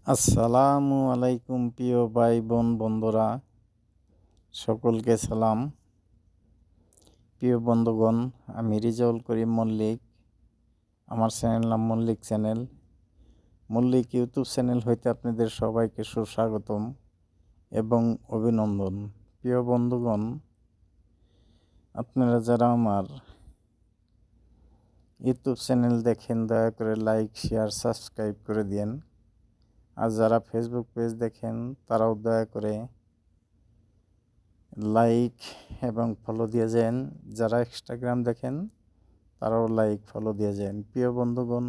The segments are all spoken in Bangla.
আসসালামু আলাইকুম প্রিয় ভাই বোন বন্ধুরা, সকলকে সালাম। প্রিয় বন্ধুগণ, আমি রিজাউল করিম মল্লিক। আমার চ্যানেল নাম Mallick channel. Mallick YouTube channel হইতে আপনাদের সবাইকে সুস্বাগতম এবং অভিনন্দন। প্রিয় বন্ধুগণ, আপনারা যারা আমার ইউটিউব চ্যানেল দেখেন দয়া করে লাইক, শেয়ার, সাবস্ক্রাইব করে দিন। আর যারা ফেসবুক পেজ দেখেন তারাও দয়া করে লাইক এবং ফলো দিয়ে যান। যারা ইনস্টাগ্রাম দেখেন তারাও লাইক ফলো দিয়ে যান। প্রিয় বন্ধুগণ,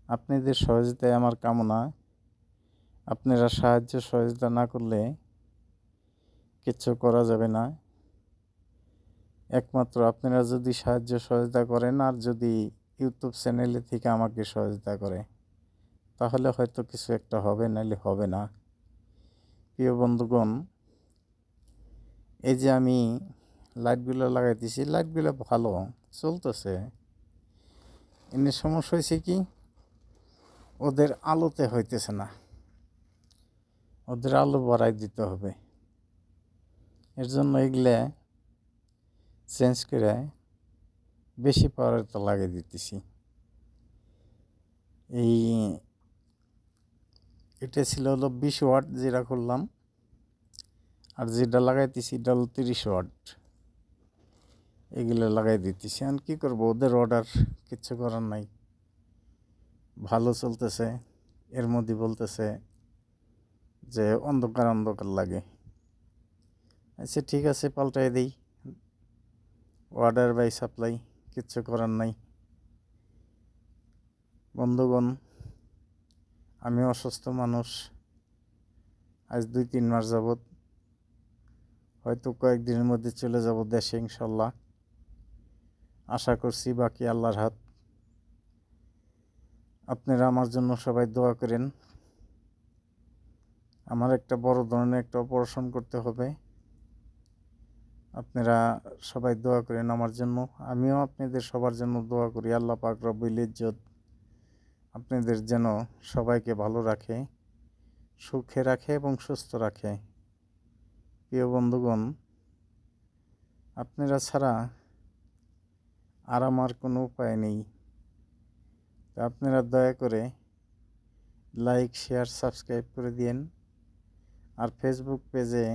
আপনাদের সহযোগিতায় আমার কামনা। আপনারা সাহায্য সহযোগিতা না করলে কিচ্ছু করা যাবে না। একমাত্র আপনারা যদি সাহায্য সহযোগিতা করেন আর যদি ইউটিউব চ্যানেলে থেকে আমাকে সহযোগিতা করে, তাহলে হয়তো কিছু একটা হবে, নাহলে হবে না। প্রিয় বন্ধুগণ, এই যে আমি লাইটগুলো লাগাইতেছি, লাইটগুলো ভালো চলতেছে। এমনি সমস্যা হয়েছে কি, ওদের আলোতে হইতেছে না, ওদের আলো বাড়াই দিতে হবে। এর জন্য এগুলা চেঞ্জ করে বেশি পাওয়ারের তো লাগিয়ে দিতেছি। এটা ছিল হলো 20 ওয়াট যেটা করলাম, আর যেটা লাগাইতেছি এটা হলো 30 ওয়াট। এগুলো লাগাই দিতেছি। আর কী করবো, ওদের অর্ডার, কিচ্ছু করার নাই। ভালো চলতেছে, এর মধ্যে বলতেছে যে অন্ধকার অন্ধকার লাগে। আচ্ছা ঠিক আছে, পাল্টাই দিই। অর্ডার বাই সাপ্লাই, কিচ্ছু করার নাই। বন্ধুগণ, আমি অসুস্থ মানুষ, আজ 2-3 মাস যাবৎ। হয়তো কয়েকদিনের মধ্যে চলে যাব দেশে ইনশাল্লাহ। আশা করছি বাকি আল্লাহর হাত। আপনারা আমার জন্য সবাই দোয়া করেন। আমার একটা বড় ধরনের একটা অপারেশন করতে হবে। আপনারা সবাই দোয়া করেন আমার জন্য। আমিও আপনাদের সবার জন্য দোয়া করি। আল্লাহ পাক রব্বুল ইজ্জত আপনাদের যেন সবাইকে ভালো রাখে, সুখে রাখে এবং সুস্থ রাখে। প্রিয় বন্ধুগণ, আপনারা ছাড়া আর আমার কোনো উপায় নেই। আপনারা দয়া করে লাইক, শেয়ার, সাবস্ক্রাইব করে দিন। আর ফেসবুক পেজে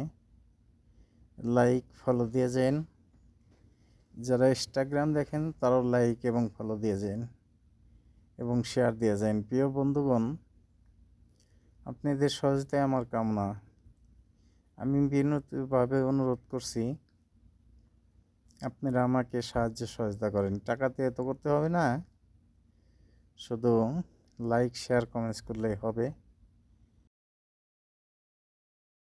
লাইক, ফলো দিয়ে যান। যারা ইনস্টাগ্রাম দেখেন তারাও লাইক এবং ফলো দিয়ে যান এবং শেয়ার দিয়ে যান। প্রিয় বন্ধুগণ, আপনাদের সহযোগিতায় আমার কামনা। আমি বিনীতভাবে অনুরোধ করছি, আপনারা আমাকে সাহায্য সহযোগিতা করেন। টাকা দিয়ে তো করতে হবে না, শুধু লাইক, শেয়ার, কমেন্টস করলেই হবে।